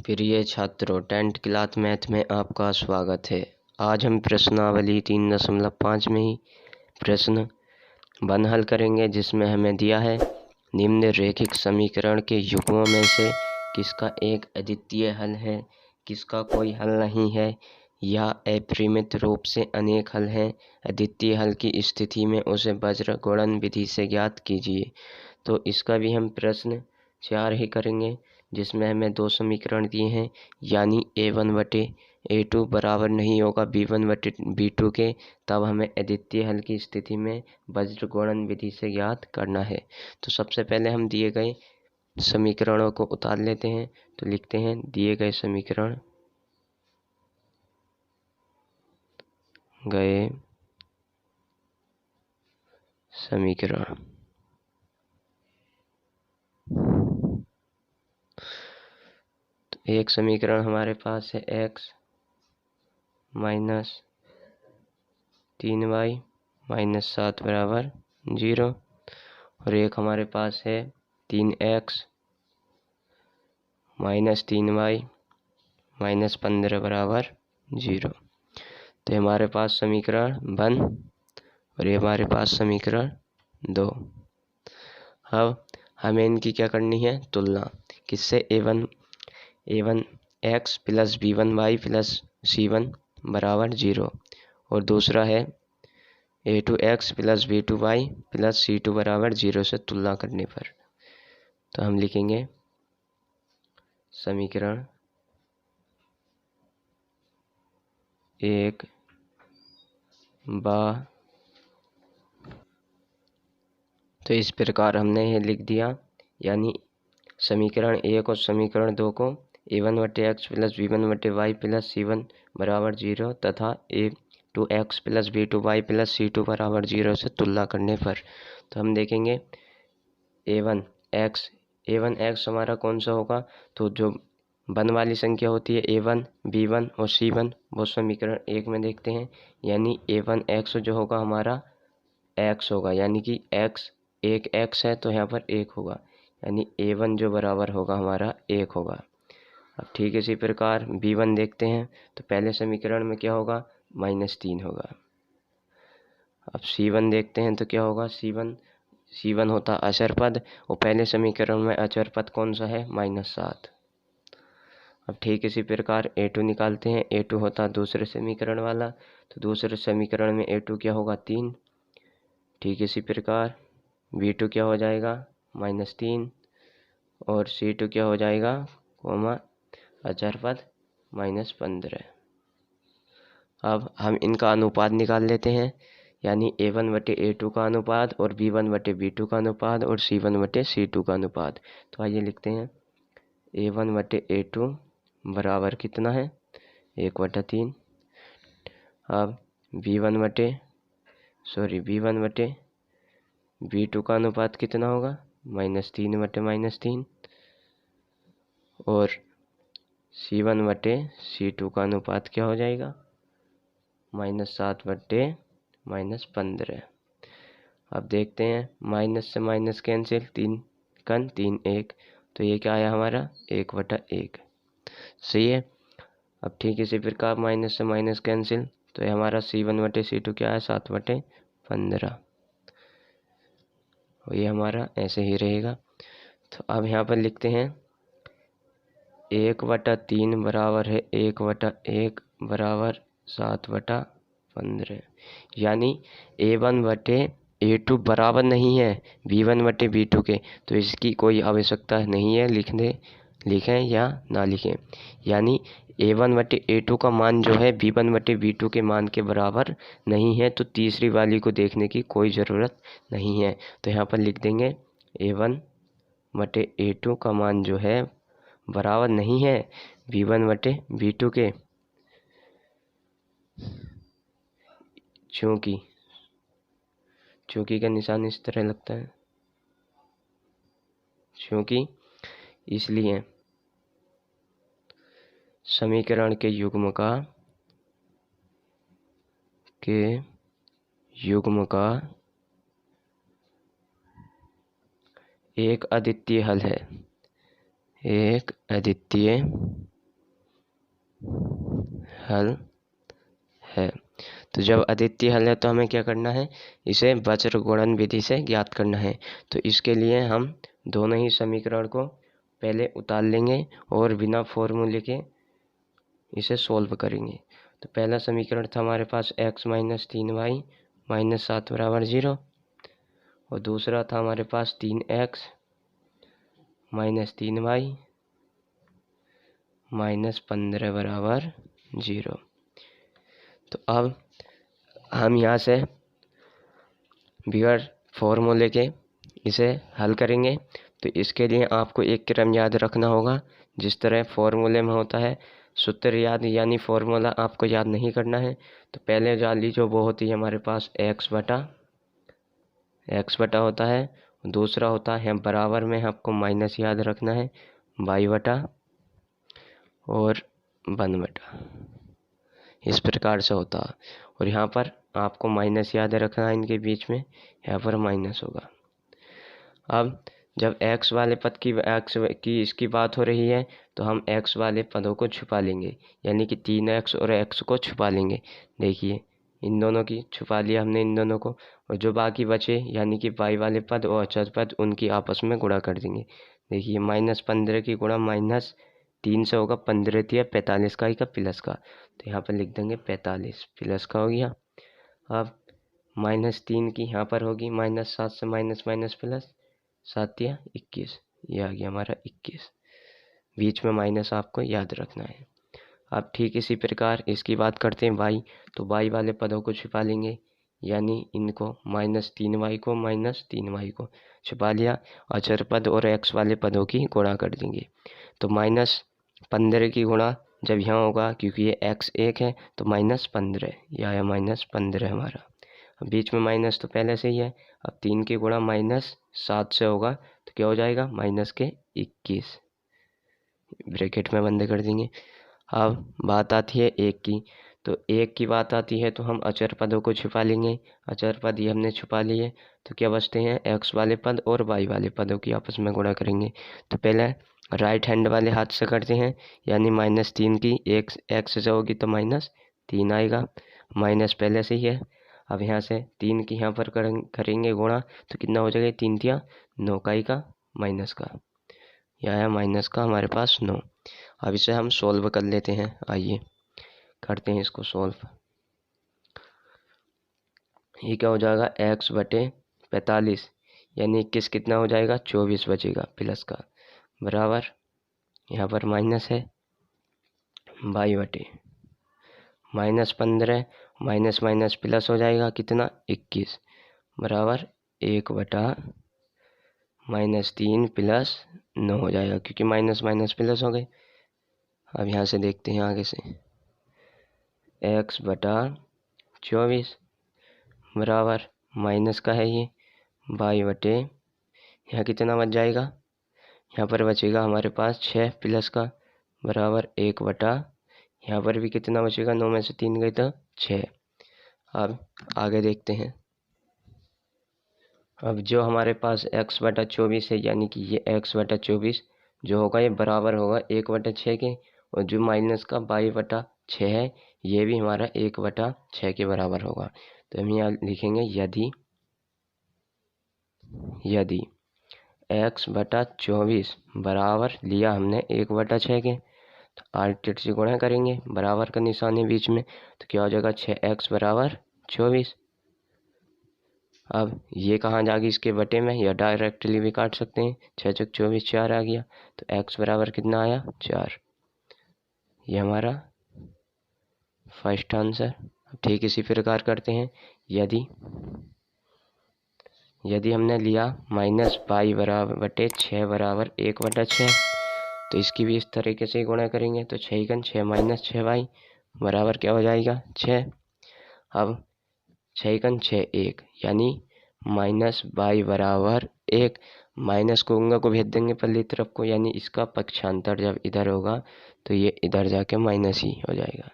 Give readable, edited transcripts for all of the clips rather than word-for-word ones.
प्रिय छात्रों, 10th class math में आपका स्वागत है। आज हम प्रश्नावली 3.5 में ही प्रश्न 1 हल करेंगे, जिसमें हमें दिया है निम्न रेखिक समीकरण के युग्मों में से किसका एक अद्वितीय हल है, किसका कोई हल नहीं है, या अपरिमित रूप से अनेक हल हैं। अद्वितीय हल की स्थिति में उसे वज्र गुणन विधि से ज्ञात कीजिए। तो इसका भी हम प्रश्न 4 ही करेंगे, जिसमें हमें 2 समीकरण दिए हैं, यानी A1 बटे A2 बराबर नहीं होगा B1 बटे B2 के। तब हमें अद्वितीय हल की स्थिति में वज्र गुणन विधि से ज्ञात करना है। तो सबसे पहले हम दिए गए समीकरणों को उतार लेते हैं। तो लिखते हैं दिए गए समीकरण तो एक समीकरण हमारे पास है x माइनस 3y माइनस 7 बराबर 0, और एक हमारे पास है 3x माइनस 3y माइनस 15 बराबर 0। तो हमारे पास समीकरण 1 और ये हमारे पास समीकरण 2। अब हमें इनकी क्या करनी है, तुलना। किससे? A1 x plus B1 y plus C1 बराबर 0, और दूसरा है A2 x plus B2 y plus C2 बराबर 0 से तुलना करने पर। तो हम लिखेंगे समीकरण 1 तो इस प्रकार हमने ये लिख दिया, यानी समीकरण 1 और समीकरण 2 को A1 बटे एक्स प्लस B1 बटे वाई प्लस C1 बराबर 0 तथा A2 x plus B2 Y plus C2 बराबर 0 से तुलना करने पर। तो हम देखेंगे A1 एक्स हमारा कौन सा होगा, तो जो वन वाली संख्या होती है A1, B1 और C1, वो समीकरण 1 में देखते हैं। यानी A1 एक्स जो होगा हमारा x होगा, यानी कि x एक x है तो यहाँ पर 1 होगा, यानी A1 जो बराबर होगा हमारा 1 होगा। अब ठीक इसी प्रकार B1 देखते हैं, तो पहले समीकरण में क्या होगा, -3 होगा। अब C1 देखते हैं तो क्या होगा, C1 होता अचर पद, और पहले समीकरण में अचर पद कौन सा है, -7। अब ठीक इसी प्रकार A2 निकालते हैं। A2 होता दूसरे समीकरण वाला, तो दूसरे समीकरण में A2 क्या होगा, 3। ठीक इसी प्रकार B2 क्या हो जाएगा, -3, और C2 क्या हो जाएगा, कोमा अचर पद -15। अब हम इनका अनुपात निकाल लेते हैं, यानी A1 बटे A2 का अनुपात, और B1 बटे B2 का अनुपात, और C1 बटे C2 का अनुपात। तो आइए लिखते हैं A1 बटे A2 बराबर कितना है, 1/3। अब B1 बटे B2 का अनुपात कितना होगा, -3 बटे -3, और C1 बटे C2 का अनुपात क्या हो जाएगा, -7 बटे -15। अब देखते हैं, माइनस से माइनस कैंसिल, 3 कन 3 1, तो ये क्या आया हमारा, 1/1। सही है। अब ठीक इसी प्रकार माइनस से माइनस कैंसिल, तो ये हमारा C1 बटे C2 क्या है, 7/15, और ये हमारा ऐसे ही रहेगा। तो अब यहाँ पर लिखते हैं 1/3 बराबर है 1/1 बराबर 7/15, यानी A1 बटे A2 बराबर नहीं है B1 बटे B2 के, तो इसकी कोई आवश्यकता नहीं है लिखें या ना लिखें। यानी A1 बटे A2 का मान जो है B1 बटे B2 के मान के बराबर नहीं है, तो तीसरी वाली को देखने की कोई ज़रूरत नहीं है। तो यहाँ पर लिख देंगे A1 बटे A2 का मान जो है बराबर नहीं है B1 बटे B2 के, चूंकि का निशान इस तरह लगता है, क्योंकि इसलिए समीकरण के युग्म का एक अद्वितीय हल है, एक अद्वितीय हल है। तो जब अद्वितीय हल है तो हमें क्या करना है, इसे वज्र गुणन विधि से ज्ञात करना है। तो इसके लिए हम दोनों ही समीकरण को पहले उतार लेंगे और बिना फॉर्मूले के इसे सोल्व करेंगे। तो पहला समीकरण था हमारे पास x माइनस 3y माइनस 7 बराबर 0, और दूसरा था हमारे पास 3x माइनस 3y माइनस 15 बराबर 0। तो अब हम यहाँ से बगैर फॉर्मूले के इसे हल करेंगे। तो इसके लिए आपको एक क्रम याद रखना होगा। जिस तरह फॉर्मूले में होता है सूत्र याद, यानी फॉर्मूला आपको याद नहीं करना है। तो पहले जाली जो वो होती है हमारे पास x बटा होता है, दूसरा होता है बराबर में आपको माइनस याद रखना है y बटा और 1 बटा, इस प्रकार से होता है। और यहाँ पर आपको माइनस याद रखना है, इनके बीच में यहाँ पर माइनस होगा। अब जब x वाले पद की इसकी बात हो रही है तो हम x वाले पदों को छुपा लेंगे, यानी कि 3x और x को छुपा लेंगे। देखिए इन दोनों की छुपा लिया हमने, इन दोनों को, और जो बाकी बचे यानी कि y वाले पद और अचर पद उनकी आपस में गुणा कर देंगे। देखिए माइनस 15 की गुणा माइनस 3 से होगा 15 या 45 का ही का प्लस का, तो यहाँ पर लिख देंगे 45 प्लस का हो गया। अब माइनस 3 की यहाँ पर होगी माइनस 7 से माइनस माइनस प्लस 7 या 21, ये आ गया हमारा 21। बीच में माइनस आपको याद रखना है। अब ठीक इसी प्रकार इसकी बात करते हैं y, तो y वाले पदों को छिपा लेंगे, यानी इनको माइनस 3y को माइनस 3y को छिपा लिया, अचर पद और x वाले पदों की गुणा कर देंगे। तो माइनस 15 की गुणा जब यहाँ होगा, क्योंकि ये x 1 है तो माइनस 15, यह आया माइनस 15 हमारा। अब बीच में माइनस तो पहले से ही है, अब 3 की गुणा माइनस 7 से होगा तो क्या हो जाएगा माइनस के 21, ब्रैकेट में बंद कर देंगे। अब बात आती है 1 की, तो 1 की बात आती है तो हम अचर पदों को छुपा लेंगे। अचर पद ये हमने छुपा लिए, तो क्या बचते हैं x वाले पद और y वाले पदों की आपस में गुणा करेंगे। तो पहले राइट हैंड वाले हाथ से करते हैं, यानी माइनस 3 की एक x से होगी तो माइनस 3 आएगा, माइनस पहले से ही है। अब यहाँ से 3 की यहाँ पर करेंगे गुणा, तो कितना हो जाएगा 3 तिया 9 का ही का माइनस का, यह आया माइनस का हमारे पास 9। अब इसे हम सोल्व कर लेते हैं, आइए करते हैं इसको सोल्व। ये क्या हो जाएगा x बटे 45, यानी 21 कितना हो जाएगा 24 बचेगा प्लस का, बराबर यहाँ पर माइनस है y बटे माइनस 15, माइनस माइनस प्लस हो जाएगा कितना 21, बराबर 1 बटा माइनस 3 प्लस 9 हो जाएगा, क्योंकि माइनस माइनस प्लस हो गए। अब यहाँ से देखते हैं आगे से, x बटा 24 बराबर माइनस का है ये y बटे, यहाँ कितना बच जाएगा, यहाँ पर बचेगा हमारे पास 6 प्लस का, बराबर 1 बटा, यहाँ पर भी कितना बचेगा 9 में से 3 गए तो 6। अब आगे देखते हैं। अब जो हमारे पास x बटा 24 है, यानी कि ये x बटा 24 जो होगा ये बराबर होगा 1 बटा 6 के, और जो माइनस का y बटा 6 है ये भी हमारा 1 बटा 6 के बराबर होगा। तो हम यहाँ लिखेंगे यदि x बटा 24 बराबर लिया हमने 1 बटा 6 के, तो आल्टरनेट से गुणा करेंगे, बराबर का निशान है बीच में, तो क्या हो जाएगा 6x बराबर 24। अब ये कहाँ जाएगी इसके बटे में, या डायरेक्टली भी काट सकते हैं, 6 चौक 24 4 आ गया, तो x बराबर कितना आया 4, ये हमारा फर्स्ट आंसर। ठीक इसी प्रकार करते हैं, यदि हमने लिया माइनस y बराबर बटे 6 बराबर 1 बटा 6, तो इसकी भी इस तरीके से गुणा करेंगे, तो 6 6 माइनस 6y बराबर क्या हो जाएगा 6। अब 6 6 1, यानी माइनस y बराबर 1, माइनस को उंगा को भेज देंगे पल्ली तरफ को, यानी इसका पक्षांतर जब इधर होगा तो ये इधर जाके माइनस ही हो जाएगा।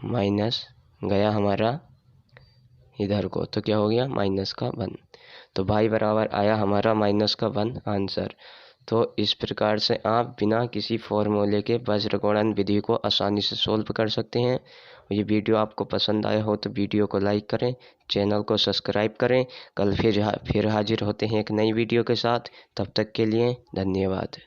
माइनस गया हमारा इधर को, तो क्या हो गया माइनस का 1, तो y बराबर आया हमारा माइनस का 1 आंसर। तो इस प्रकार से आप बिना किसी फॉर्मूले के वज्रगुणन विधि को आसानी से सोल्व कर सकते हैं। ये वीडियो आपको पसंद आया हो तो वीडियो को लाइक करें, चैनल को सब्सक्राइब करें। कल फिर हाजिर होते हैं एक नई वीडियो के साथ। तब तक के लिए धन्यवाद।